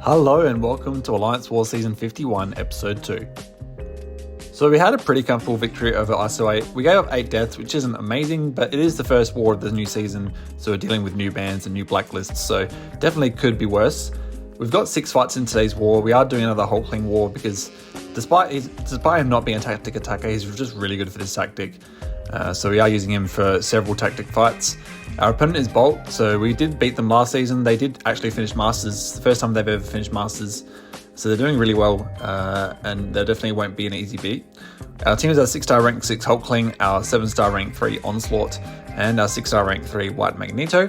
Hello and welcome to Alliance War Season 51, Episode 2. So we had a pretty comfortable victory over Isolate. We gave up 8 deaths, which isn't amazing, but it is the first war of the new season, so we're dealing with new bans and new blacklists, so definitely could be worse. We've got 6 fights in today's war. We are doing another HulKIng war because despite him not being a tactic attacker, he's just really good for this tactic. So we are using him for several tactic fights. Our opponent is Bolt, so we did beat them last season. They did actually finish Masters, the first time they've ever finished Masters. So they're doing really well, and there definitely won't be an easy beat. Our team is our 6-star rank 6 HulKling, our 7-star rank 3 Onslaught, and our 6-star rank 3 White Magneto.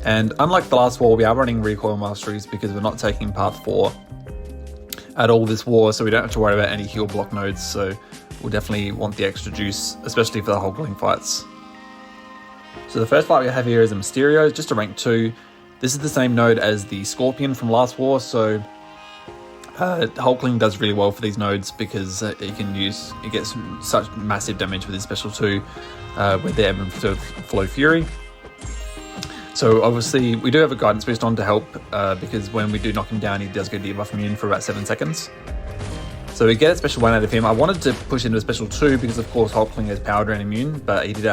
And unlike the last war, we are running recoil masteries because we're not taking path 4 at all this war, so we don't have to worry about any heal block nodes. So we'll definitely want the extra juice, especially for the HulKling fights. So the first fight we have here is a Mysterio, just a rank 2. This is the same node as the Scorpion from last war, so HulKling does really well for these nodes because it gets such massive damage with his special 2 with the Ebb and Flow Fury. So obviously we do have a guidance boost on to help because when we do knock him down, he does go debuff immune for about 7 seconds. So we get a special 1 out of him. I wanted to push into a special 2 because of course HulKling has power drain immune, but he did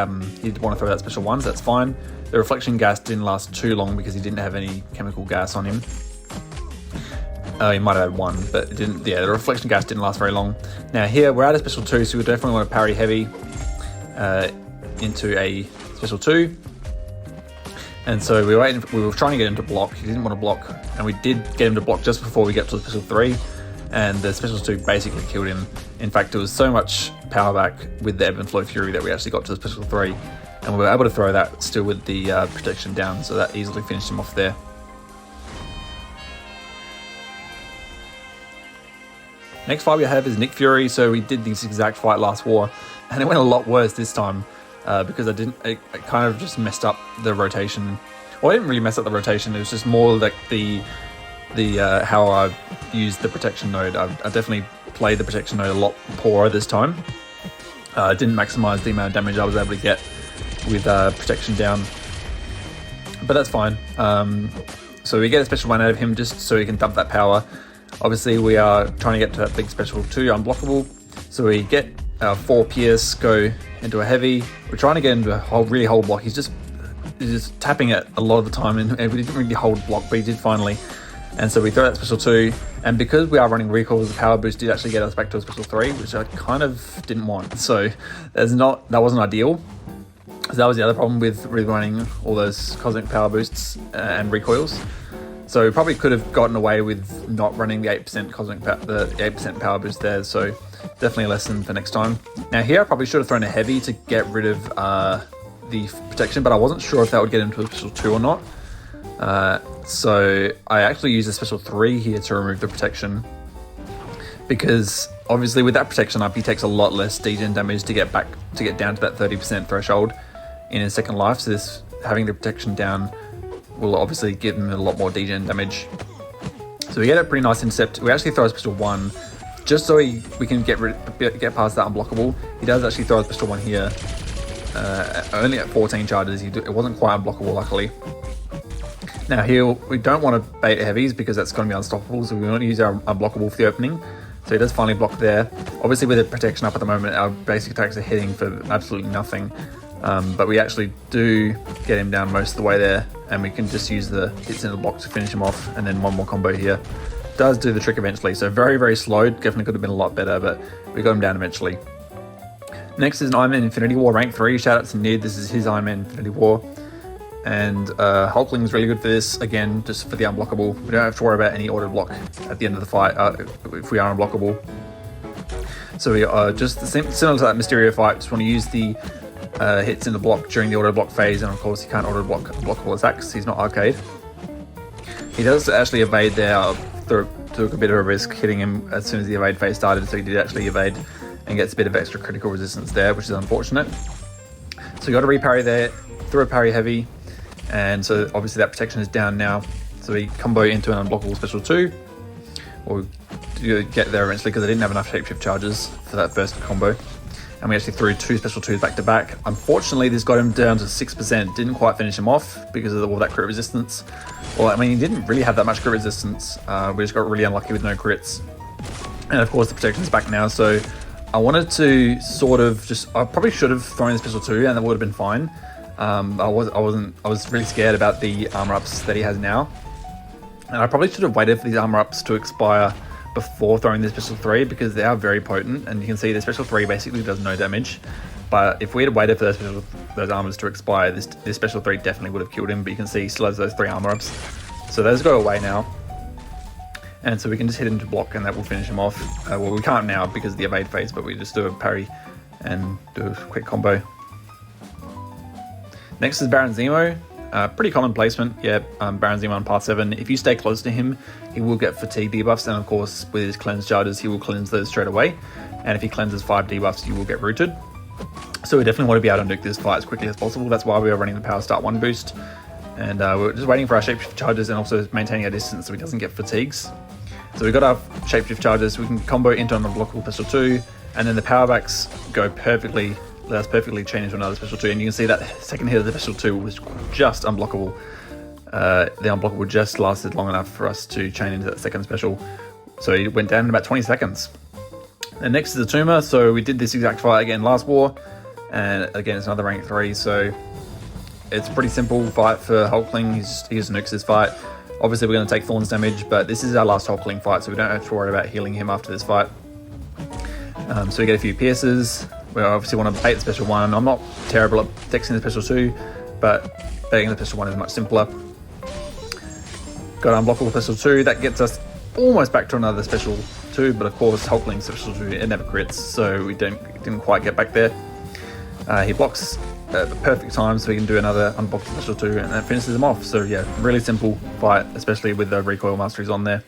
want to throw that special 1, so that's fine. The reflection gas didn't last too long because he didn't have any chemical gas on him. He might have had 1, but it didn't. Yeah, the reflection gas didn't last very long. Now here we're at a special 2, so we definitely want to parry heavy into a special 2. And so we were trying to get him to block. He didn't want to block, and we did get him to block just before we get to the special 3. And the special 2 basically killed him. In fact, it was so much power back with the Ebb and Flow Fury that we actually got to the special 3, and we were able to throw that still with the protection down, so that easily finished him off there. Next fight we have is Nick Fury. So we did this exact fight last war, and it went a lot worse this time because it kind of just messed up the rotation. Well, I didn't really mess up the rotation. It was just more like the how I used the protection node. I definitely played the protection node a lot poorer this time. I didn't maximize the amount of damage I was able to get with protection down, but that's fine. So we get a special 1 out of him just so he can dump that power. Obviously we are trying to get to that big special 2 unblockable, so we get our 4 pierce, go into a heavy. We're trying to get into a really hold block. He's just tapping it a lot of the time, and we didn't really hold block, but he did finally. And so we throw that special 2, and because we are running recoils, the power boost did actually get us back to a special 3, which I kind of didn't want. So that wasn't ideal. So that was the other problem with running all those cosmic power boosts and recoils. So we probably could have gotten away with not running the 8% the 8% power boost there. So definitely a lesson for next time. Now here I probably should have thrown a heavy to get rid of the protection, but I wasn't sure if that would get into a special 2 or not. So I actually used a special 3 here to remove the protection, because obviously with that protection up, he takes a lot less degen damage to get down to that 30% threshold in his second life. So having the protection down will obviously give him a lot more degen damage. So we get a pretty nice intercept. We actually throw a special 1 just so we can get past that unblockable. He does actually throw a special 1 here, only at 14 charges. It wasn't quite unblockable, luckily. Now here, we don't want to bait heavies because that's going to be unstoppable, so we want to use our unblockable for the opening. So he does finally block there. Obviously with the protection up at the moment, our basic attacks are hitting for absolutely nothing. But we actually do get him down most of the way there, and we can just use the hits in the block to finish him off, and then one more combo here. Does do the trick eventually, so very, very slow. Definitely could have been a lot better, but we got him down eventually. Next is an Iron Man Infinity War rank 3. Shout out to Nid, this is his Iron Man Infinity War. And HulKling is really good for this, again, just for the unblockable. We don't have to worry about any auto block at the end of the fight if we are unblockable. So we are just similar to that Mysterio fight, just want to use the hits in the block during the auto block phase, and of course he can't auto block blockable attacks, he's not arcade. He does actually evade there, took a bit of a risk hitting him as soon as the evade phase started, so he did actually evade and gets a bit of extra critical resistance there, which is unfortunate. So we got a reparry there, threw a parry heavy, and so obviously that protection is down now. So we combo into an unblockable special 2, or get there eventually because I didn't have enough shapeshift charges for that first combo. and we actually threw 2 special 2s back to back. Unfortunately, this got him down to 6%. Didn't quite finish him off because of all that crit resistance. Well, I mean, he didn't really have that much crit resistance. We just got really unlucky with no crits. And of course, the protection's back now, so I wanted to sort of I probably should have thrown the special 2 and that would have been fine. I was really scared about the armor ups that he has now. And I probably should have waited for these armor ups to expire before throwing the special 3 because they are very potent, and you can see the special 3 basically does no damage. But if we had waited for those armors to expire, this special 3 definitely would have killed him. But you can see he still has those 3 armor ups. So those go away now. And so we can just hit into block and that will finish him off. Well, we can't now because of the evade phase, but we just do a parry and do a quick combo. Next is Baron Zemo. Pretty common placement. Yeah, Baron Zemo on path 7. If you stay close to him, he will get fatigue debuffs, and of course with his cleanse charges, he will cleanse those straight away. And if he cleanses 5 debuffs, you will get rooted. So we definitely want to be able to nuke this fight as quickly as possible. That's why we are running the Power Start 1 boost. And we're just waiting for our shapeshift charges and also maintaining our distance so he doesn't get fatigues. So we've got our shapeshift charges, we can combo into an unblockable special 2, and then the power backs go perfectly, let us perfectly chain into another special 2, and you can see that second hit of the special 2 was just unblockable. The unblockable just lasted long enough for us to chain into that second special, so he went down in about 20 seconds. And next is Attuma. So we did this exact fight again last war, and again it's another rank 3, so it's a pretty simple fight for HulKIng. He just nukes this fight. Obviously we're going to take Thorns damage, but this is our last HulKIng fight, so we don't have to worry about healing him after this fight. So we get a few pierces. We obviously want to bait the special 1. I'm not terrible at dexing the special 2, but baiting the special 1 is much simpler. Got unblockable special 2. That gets us almost back to another special 2, but of course HulKIng special 2, it never crits, so we didn't quite get back there. He blocks at the perfect time, so we can do another unblockable special 2, and that finishes him off. So yeah, really simple fight, especially with the recoil masteries on there.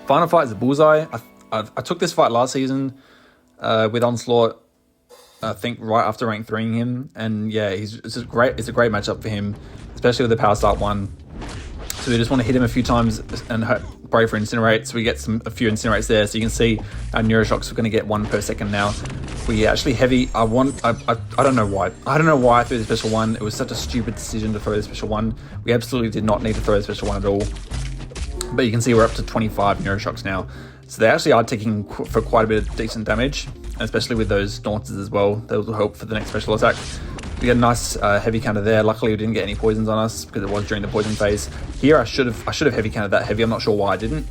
Final fight is the Bullseye. I took this fight last season with Onslaught, I think right after rank 3ing him, and yeah, it's a great matchup for him, especially with the Power Start 1. So we just want to hit him a few times and pray for Incinerate. So we get a few Incinerates there. So you can see our Neuroshocks are going to get 1 per second now. We actually heavy. I don't know why. I don't know why I threw the special 1. It was such a stupid decision to throw the special 1. We absolutely did not need to throw the special 1 at all. But you can see we're up to 25 Neuroshocks now. So they actually are taking for quite a bit of decent damage, especially with those Daunts as well. Those will help for the next special attack. We got a nice heavy counter there. Luckily we didn't get any poisons on us because it was during the poison phase. Here I should have heavy countered that heavy. I'm not sure why I didn't.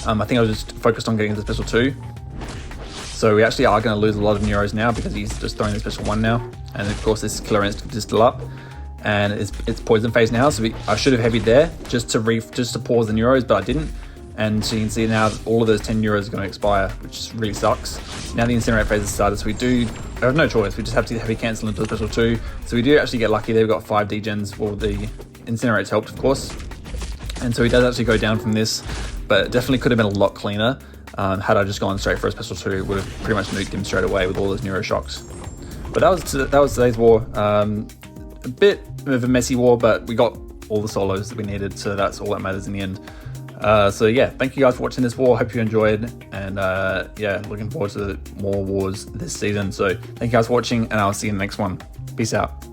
I think I was just focused on getting the special 2. So we actually are going to lose a lot of Neuros now because he's just throwing the special 1 now. And of course this Killer Instinct is still up. And it's poison phase now, so I should have heavied there just to pause the Neuros, but I didn't. And so you can see now all of those 10 Euros are going to expire, which really sucks. Now the Incinerate phase has started, so we have no choice. We just have to heavy cancel into the special 2. So we do actually get lucky. They've got 5 degens. Well, the Incinerate's helped, of course. And so he does actually go down from this, but it definitely could have been a lot cleaner. Had I just gone straight for a special 2, it would have pretty much nuked him straight away with all those Neuroshocks. But that was today's war. A bit of a messy war, but we got all the solos that we needed, so that's all that matters in the end. So yeah, thank you guys for watching this war. Hope you enjoyed, and yeah, looking forward to more wars this season. So thank you guys for watching, and I'll see you in the next one. Peace out.